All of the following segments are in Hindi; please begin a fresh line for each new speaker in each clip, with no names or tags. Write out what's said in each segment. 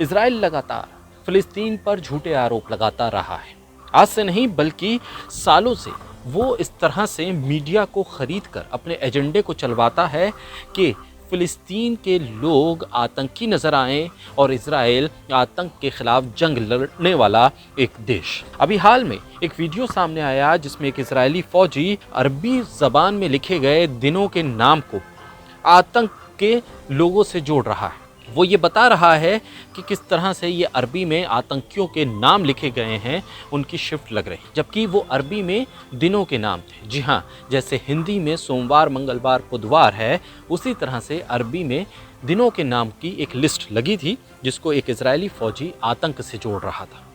इजराइल लगातार फिलिस्तीन पर झूठे आरोप लगाता रहा है। आज से नहीं बल्कि सालों से वो इस तरह से मीडिया को खरीद कर अपने एजेंडे को चलवाता है कि फिलिस्तीन के लोग आतंकी नज़र आएं और इजराइल आतंक के खिलाफ जंग लड़ने वाला एक देश। अभी हाल में एक वीडियो सामने आया जिसमें एक इजरायली फौजी अरबी ज़बान में लिखे गए दिनों के नाम को आतंक के लोगों से जोड़ रहा है। वो ये बता रहा है कि किस तरह से ये अरबी में आतंकियों के नाम लिखे गए हैं, उनकी शिफ्ट लग रही, जबकि वो अरबी में दिनों के नाम थे। जी हाँ, जैसे हिंदी में सोमवार, मंगलवार, बुधवार है, उसी तरह से अरबी में दिनों के नाम की एक लिस्ट लगी थी जिसको एक इजरायली फौजी आतंक से जोड़ रहा था।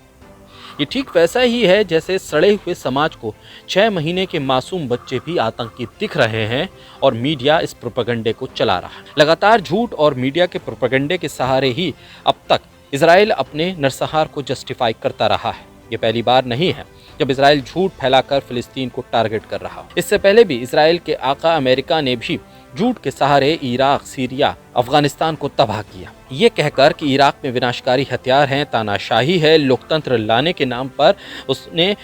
ये ठीक वैसा ही है जैसे सड़े हुए समाज को 6 महीने के मासूम बच्चे भी आतंकी दिख रहे हैं और मीडिया इस प्रोपेगेंडे को चला रहा है। लगातार झूठ और मीडिया के प्रोपेगेंडे के सहारे ही अब तक इजराइल अपने नरसंहार को जस्टिफाई करता रहा है। ये पहली बार नहीं है जब इजराइल झूठ फैलाकर फिलिस्तीन को टारगेट कर रहा हो। इससे पहले भी इजराइल के आका अमेरिका ने भी झूठ के सहारे इराक, सीरिया, अफगानिस्तान को तबाह किया, ये कहकर कि इराक में विनाशकारी हथियार हैं, तानाशाही है, लोकतंत्र लाने के नाम पर उसने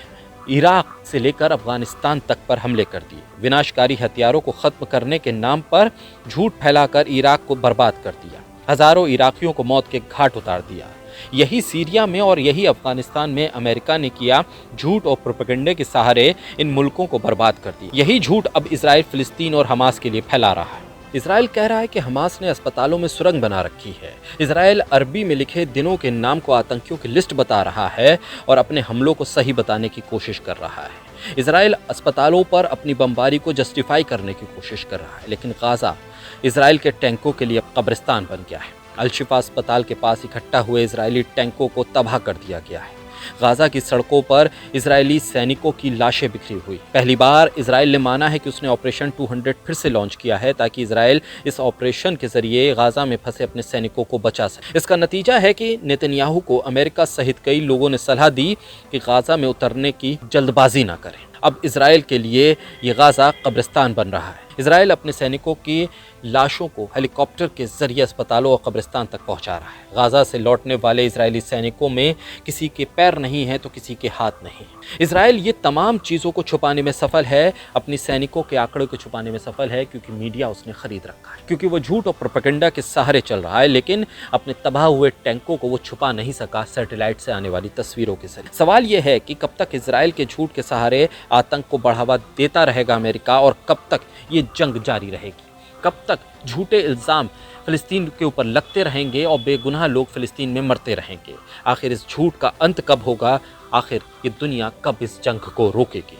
इराक से लेकर अफगानिस्तान तक पर हमले कर दिए। विनाशकारी हथियारों को ख़त्म करने के नाम पर झूठ फैलाकर इराक को बर्बाद कर दिया, हज़ारों इराकियों को मौत के घाट उतार दिया। यही सीरिया में और यही अफगानिस्तान में अमेरिका ने किया, झूठ और प्रोपेगेंडे के सहारे इन मुल्कों को बर्बाद कर दिया। यही झूठ अब इजराइल फिलिस्तीन और हमास के लिए फैला रहा है। इजराइल कह रहा है कि हमास ने अस्पतालों में सुरंग बना रखी है। इजराइल अरबी में लिखे दिनों के नाम को आतंकियों की लिस्ट बता रहा है और अपने हमलों को सही बताने की कोशिश कर रहा है। इजराइल अस्पतालों पर अपनी बमबारी को जस्टिफाई करने की कोशिश कर रहा है, लेकिन गाज़ा इजराइल के टैंकों के लिए कब्रिस्तान बन गया है। अल-शिफा अस्पताल के पास इकट्ठा हुए इजरायली टैंकों को तबाह कर दिया गया है। गाज़ा की सड़कों पर इजरायली सैनिकों की लाशें बिखरी हुई। पहली बार इजराइल ने माना है कि उसने ऑपरेशन 200 फिर से लॉन्च किया है ताकि इजराइल इस ऑपरेशन के जरिए गाज़ा में फंसे अपने सैनिकों को बचा सके। इसका नतीजा है कि नेतन्याहू को अमेरिका सहित कई लोगों ने सलाह दी कि गाज़ा में उतरने की जल्दबाजी ना करें। अब इजराइल के लिए ये गाज़ा कब्रिस्तान बन रहा है। इजराइल अपने सैनिकों की लाशों को हेलीकॉप्टर के जरिए अस्पतालों और कब्रिस्तान तक पहुंचा रहा है। गाज़ा से लौटने वाले इजरायली सैनिकों में किसी के पैर नहीं हैं तो किसी के हाथ नहीं। इजराइल ये तमाम चीज़ों को छुपाने में सफल है, अपनी सैनिकों के आंकड़ों को छुपाने में सफल है, क्योंकि मीडिया उसने खरीद रखा है, क्योंकि वो झूठ और प्रोपेगेंडा के सहारे चल रहा है। लेकिन अपने तबाह हुए टैंकों को वो छुपा नहीं सका सैटेलाइट से आने वाली तस्वीरों के जरिए। सवाल ये है कि कब तक इजराइल के झूठ के सहारे आतंक को बढ़ावा देता रहेगा अमेरिका, और कब तक ये जंग जारी रहेगी, कब तक झूठे इल्ज़ाम फ़िलिस्तीन के ऊपर लगते रहेंगे और बेगुनाह लोग फ़िलिस्तीन में मरते रहेंगे। आखिर इस झूठ का अंत कब होगा? आखिर ये दुनिया कब इस जंग को रोकेगी?